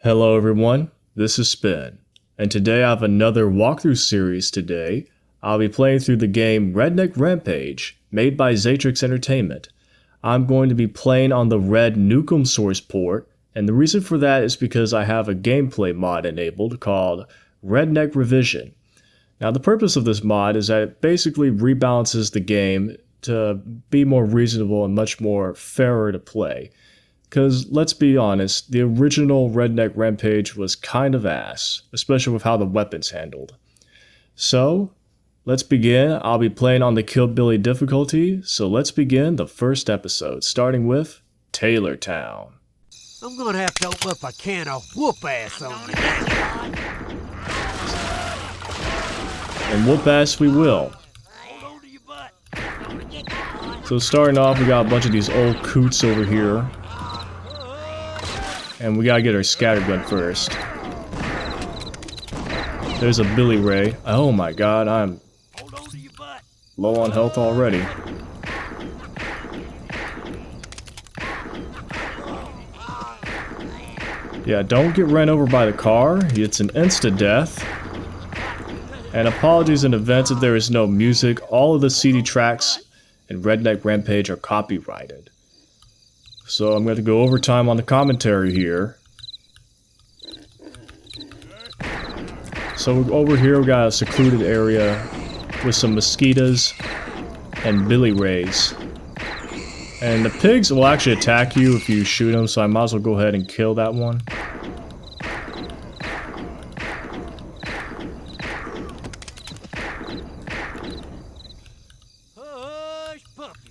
Hello everyone, this is Spin, and today I have another walkthrough series today. I'll be playing through the game Redneck Rampage, made by Zatrix Entertainment. I'm going to be playing on the Rednukem source port, and the reason for that is because I have a gameplay mod enabled called Redneck Revision. Now the purpose of this mod is that it basically rebalances the game to be more reasonable and much more fairer to play. Because, let's be honest, the original Redneck Rampage was kind of ass, especially with how the weapons handled. So, let's begin. I'll be playing on the Killbilly difficulty, so let's begin the first episode, starting with Taylortown. I'm gonna have to open up a can of whoop ass on you. And whoop ass we will. So starting off, we got a bunch of these old coots over here. And we gotta get our scattergun first. There's a Billy Ray. Oh my god, I'm low on health already. Yeah, don't get ran over by the car. It's an insta-death. And apologies in advance if there is no music. All of the CD tracks in Redneck Rampage are copyrighted. So I'm going to go overtime on the commentary here. So over here we got a secluded area with some mosquitoes and Billy Rays. And the pigs will actually attack you if you shoot them, so I might as well go ahead and kill that one.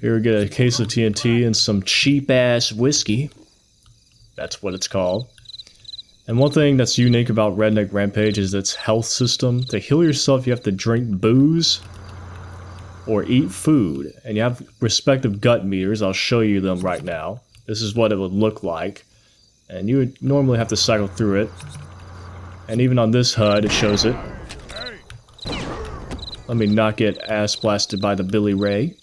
Here we get a case of TNT and some cheap-ass whiskey. That's what it's called. And one thing that's unique about Redneck Rampage is its health system. To heal yourself, you have to drink booze or eat food. And you have respective gut meters. I'll show you them right now. This is what it would look like. And you would normally have to cycle through it. And even on this HUD, it shows it. Let me not get ass blasted by the Billy Ray.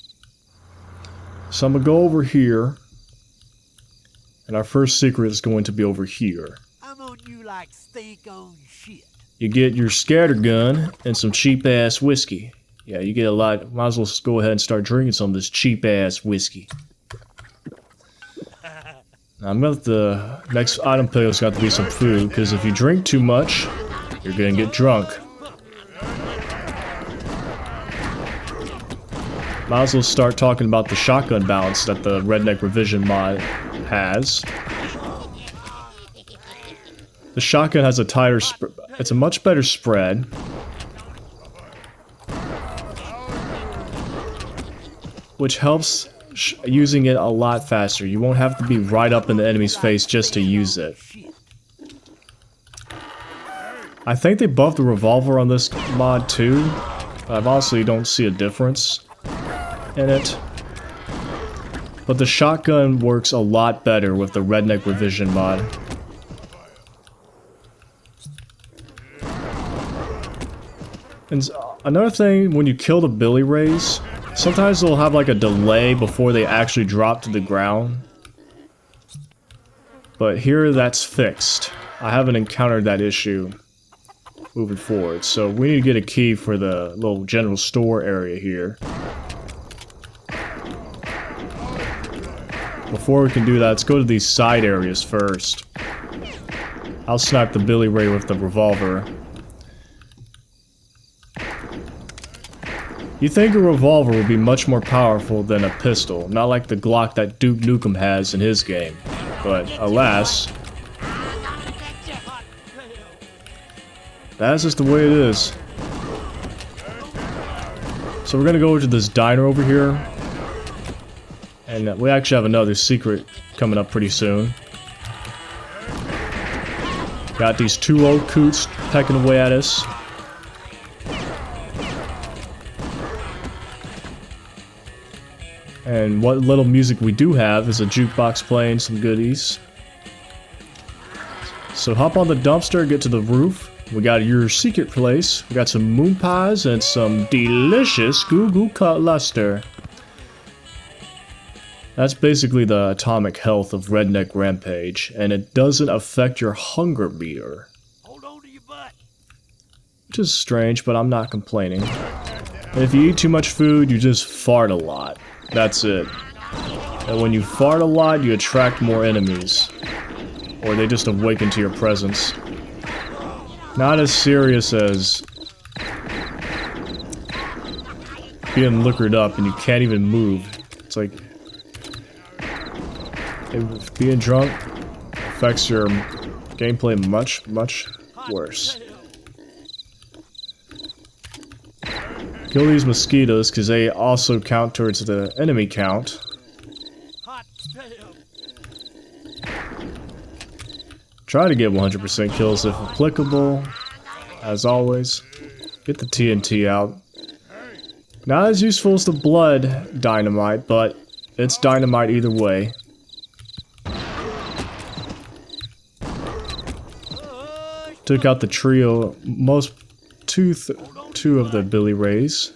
So I'm going to go over here, and our first secret is going to be over here. I'm on you like steak on shit. You get your scattergun and some cheap-ass whiskey. Yeah, you get a lot. Might as well go ahead and start drinking some of this cheap-ass whiskey. Now, I'm going to the next item pick has got to be some food, because if you drink too much, you're going to get drunk. Might as well start talking about the shotgun balance that the Redneck Revision mod has. The shotgun has a tighter it's a much better spread. Which helps using it a lot faster. You won't have to be right up in the enemy's face just to use it. I think they buffed the revolver on this mod too, but I honestly don't see a difference in it. But the shotgun works a lot better with the Redneck Revision mod. And another thing, when you kill the Billy Rays, sometimes they'll have like a delay before they actually drop to the ground. But here that's fixed. I haven't encountered that issue moving forward. So we need to get a key for the little general store area here. Before we can do that, let's go to these side areas first. I'll snipe the Billy Ray with the revolver. You think a revolver would be much more powerful than a pistol, not like the Glock that Duke Nukem has in his game. But, alas, that's just the way it is. So we're gonna go to this diner over here. And we actually have another secret coming up pretty soon. Got these two old coots pecking away at us. And what little music we do have is a jukebox playing some goodies. So hop on the dumpster, get to the roof. We got your secret place. We got some moon pies and some delicious goo goo cut luster. That's basically the atomic health of Redneck Rampage, and it doesn't affect your hunger meter. Hold on to your butt. Which is strange, but I'm not complaining. If you eat too much food, you just fart a lot. That's it. And when you fart a lot, you attract more enemies. Or they just awaken to your presence. Not as serious as being liquored up and you can't even move. It's like being drunk affects your gameplay much, much worse. Kill these mosquitoes because they also count towards the enemy count. Try to get 100% kills if applicable. As always, get the TNT out. Not as useful as the blood dynamite, but it's dynamite either way. Took out the trio, two of the Billy Rays.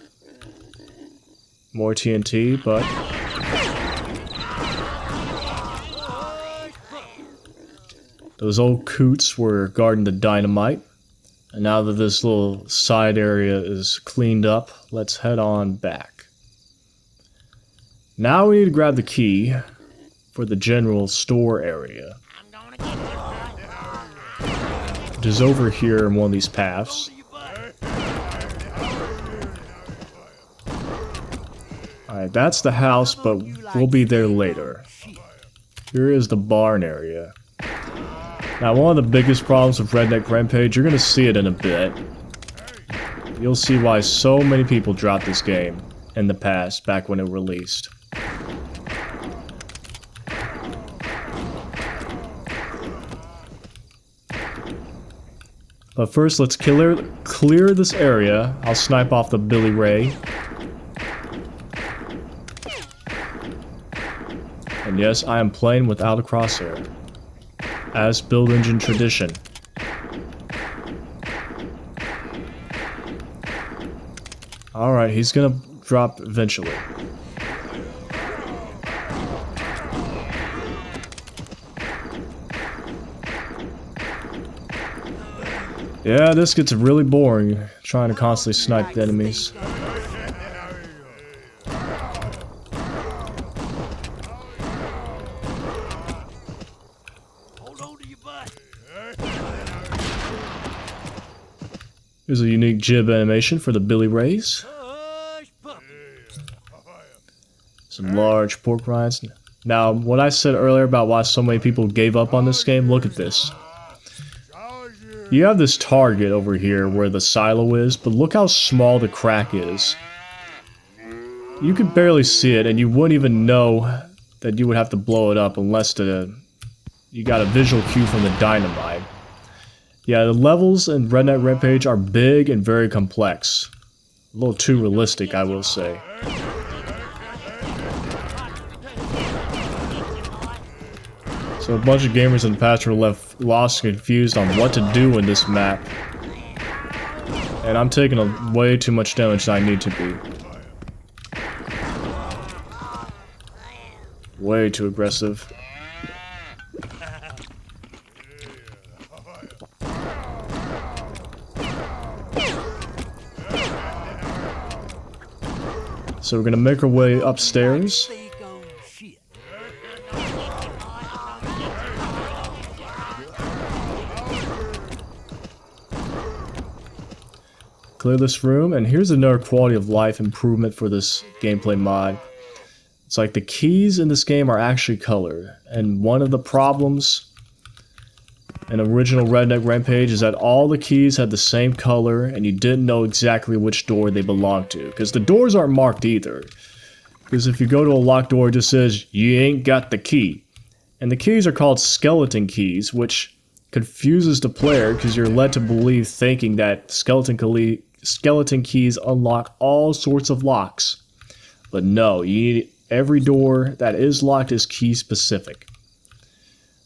More TNT, but those old coots were guarding the dynamite. And now that this little side area is cleaned up, let's head on back. Now we need to grab the key for the general store area. Which is over here in one of these paths. Alright, that's the house, but we'll be there later. Here is the barn area. Now, one of the biggest problems with Redneck Rampage, you're going to see it in a bit. You'll see why so many people dropped this game in the past, back when it released. But first, let's clear this area. I'll snipe off the Billy Ray. And yes, I am playing without a crosshair. As build engine tradition. Alright, he's gonna drop eventually. Yeah, this gets really boring, trying to constantly snipe the enemies. Here's a unique jib animation for the Billy Rays. Some large pork rinds. Now, what I said earlier about why so many people gave up on this game, look at this. You have this target over here where the silo is, but look how small the crack is. You could barely see it, and you wouldn't even know that you would have to blow it up unless you got a visual cue from the dynamite. Yeah, the levels in Redneck Rampage are big and very complex. A little too realistic, I will say. So a bunch of gamers in the past were left lost and confused on what to do in this map. And I'm taking way too much damage than I need to be. Way too aggressive. So we're gonna make our way upstairs. Clear this room, and here's another quality of life improvement for this gameplay mod. It's like the keys in this game are actually colored, and one of the problems in original Redneck Rampage is that all the keys had the same color and you didn't know exactly which door they belonged to, because the doors aren't marked either. Because if you go to a locked door, it just says, you ain't got the key. And the keys are called skeleton keys, which confuses the player because you're led to believe thinking that skeleton keys unlock all sorts of locks. But no, you need every door that is locked is key specific.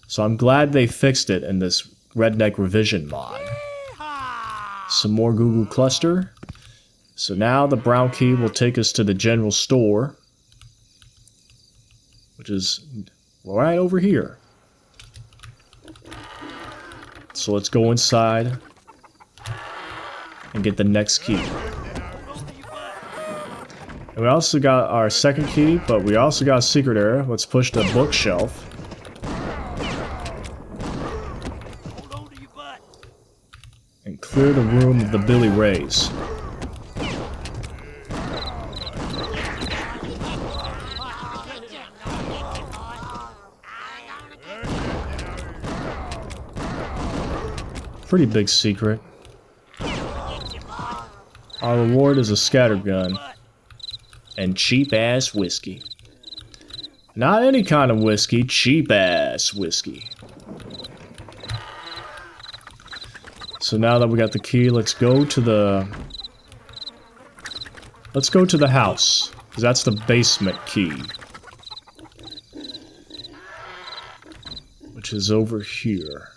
So I'm glad they fixed it in this Redneck Revision mod. Some more Google Cluster. So now the brown key will take us to the general store. which is right over here. So let's go inside and get the next key. And we also got our second key, but we also got a secret area. Let's push the bookshelf. And clear the room of the Billy Rays. Pretty big secret. Our reward is a scattergun and cheap-ass whiskey. Not any kind of whiskey, cheap-ass whiskey. So now that we got the key, let's go to the house, because that's the basement key, which is over here.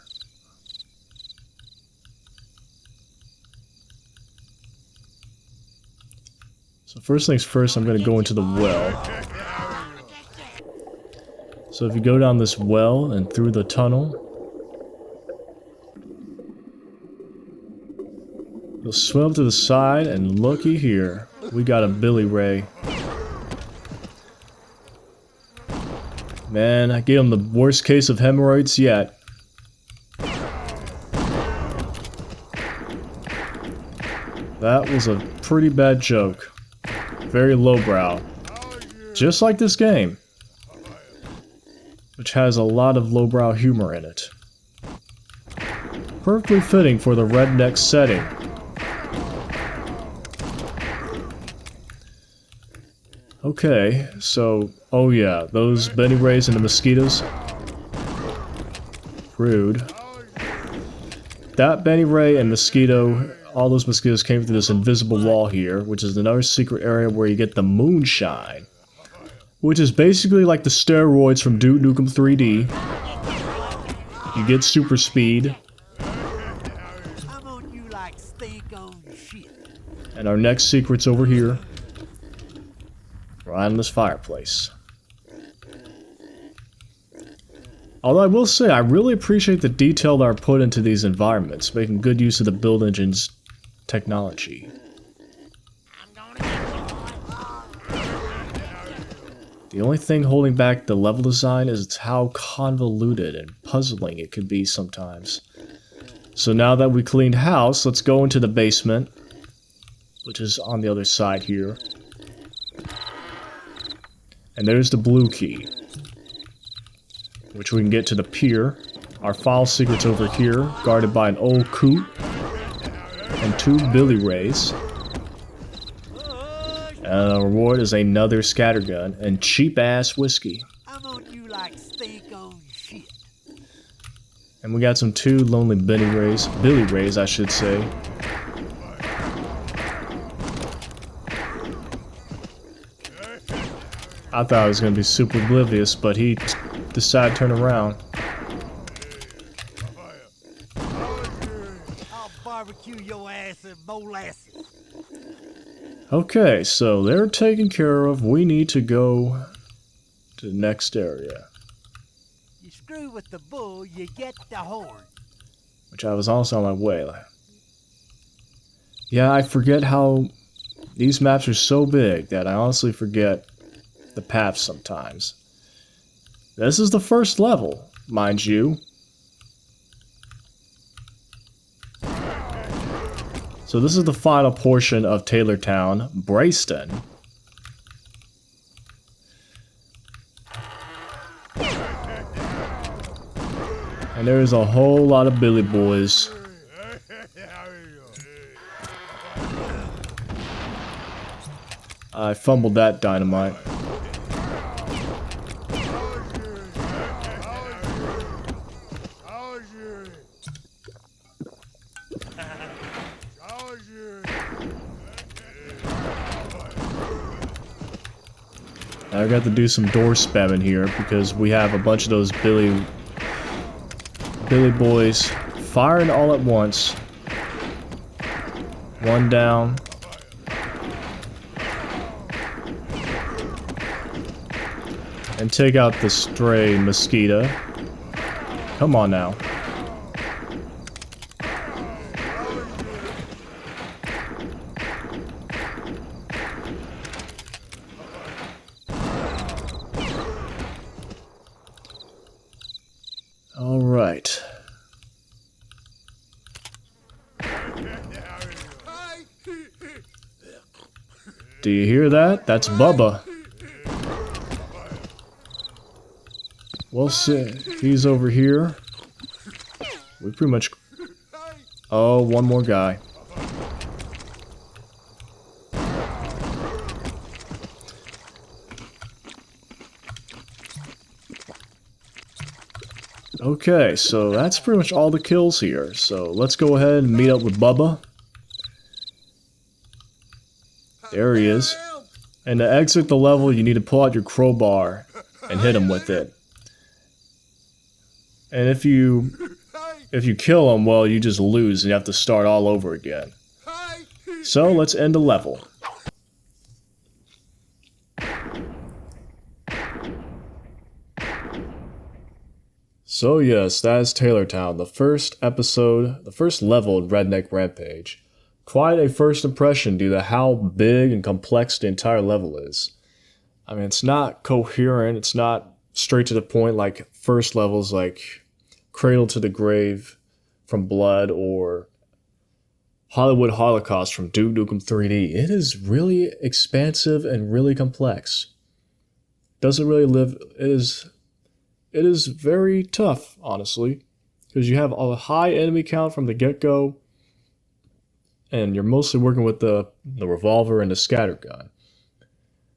So first things first, I'm going to go into the well. So if you go down this well and through the tunnel, you'll swim to the side, and looky here, we got a Billy Ray. Man, I gave him the worst case of hemorrhoids yet. That was a pretty bad joke. Very lowbrow. Just like this game, which has a lot of lowbrow humor in it. Perfectly fitting for the redneck setting. Okay, so, oh yeah, those Benny Rays and the mosquitoes. Rude. That Benny Ray and mosquito, all those mosquitoes came through this invisible wall here, which is another secret area where you get the moonshine. Which is basically like the steroids from Duke Nukem 3D. You get super speed. And our next secret's over here. Right in this fireplace. Although I will say, I really appreciate the detail that are put into these environments, making good use of the build engine's technology. The only thing holding back the level design is how convoluted and puzzling it could be sometimes. So now that we cleaned house, let's go into the basement, which is on the other side here. And there's the blue key, which we can get to the pier. Our file secret's over here, guarded by an old coot and 2 Billy Rays. And the reward is another scattergun and cheap-ass whiskey. And we got some 2 lonely Billy Rays, I should say. I thought I was going to be super oblivious, but he decided to turn around. I'll barbecue your ass in molasses. Okay, so they're taken care of. We need to go to the next area. You screw with the bull, you get the horn. Which I was also on my way. Yeah, I forget how these maps are so big that I honestly forget the paths sometimes. This is the first level, mind you. So this is the final portion of Taylortown, Brayston. And there's a whole lot of Billy boys. I fumbled that dynamite. I got to do some door spamming here because we have a bunch of those Billy boys firing all at once. One down. and take out the stray mosquito. Come on now. All right. Do you hear that? That's Bubba. Well, he's over here. We pretty much... Oh, one more guy. Okay, so that's pretty much all the kills here. So let's go ahead and meet up with Bubba. There he is. And to exit the level, you need to pull out your crowbar and hit him with it. And if you kill him, well, you just lose and you have to start all over again. So let's end the level. So yes, that is Taylortown, the first episode, the first level in Redneck Rampage. Quite a first impression due to how big and complex the entire level is. I mean, it's not coherent, it's not straight to the point like first levels like Cradle to the Grave from Blood or Hollywood Holocaust from Duke Nukem 3D. It is really expansive and really complex. Doesn't really live, it is very tough, honestly, because you have a high enemy count from the get-go, and you're mostly working with the revolver and the scattergun.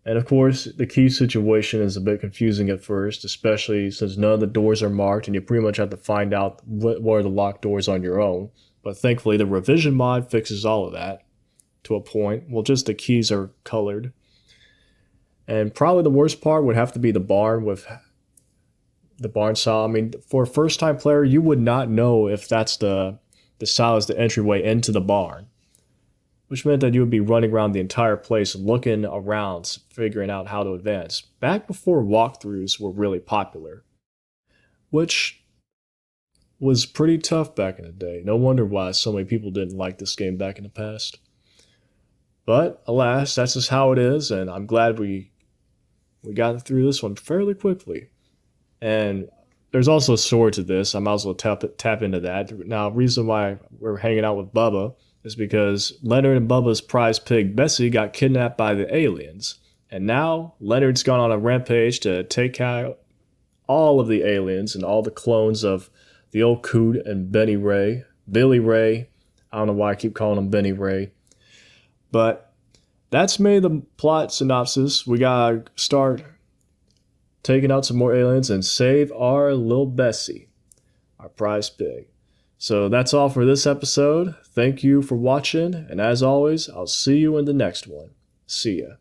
And of course, the key situation is a bit confusing at first, especially since none of the doors are marked, and you pretty much have to find out what are the locked doors on your own. But thankfully, the revision mod fixes all of that to a point. Well, just the keys are colored. And probably the worst part would have to be the barn with the barn style. I mean, for a first-time player, you would not know if that's the style is the entryway into the barn, which meant that you would be running around the entire place looking around, figuring out how to advance. Back before walkthroughs were really popular, which was pretty tough back in the day. No wonder why so many people didn't like this game back in the past. But alas, that's just how it is, and I'm glad we got through this one fairly quickly. And there's also a story to this. I might as well tap into that. Now, the reason why we're hanging out with Bubba is because Leonard and Bubba's prize pig, Bessie, got kidnapped by the aliens. And now Leonard's gone on a rampage to take out all of the aliens and all the clones of the old Coot and Billy Ray. I don't know why I keep calling him Benny Ray. But that's made the plot synopsis. We gotta start taking out some more aliens and save our little Bessie, our prize pig. So that's all for this episode. Thank you for watching, and as always, I'll see you in the next one. See ya.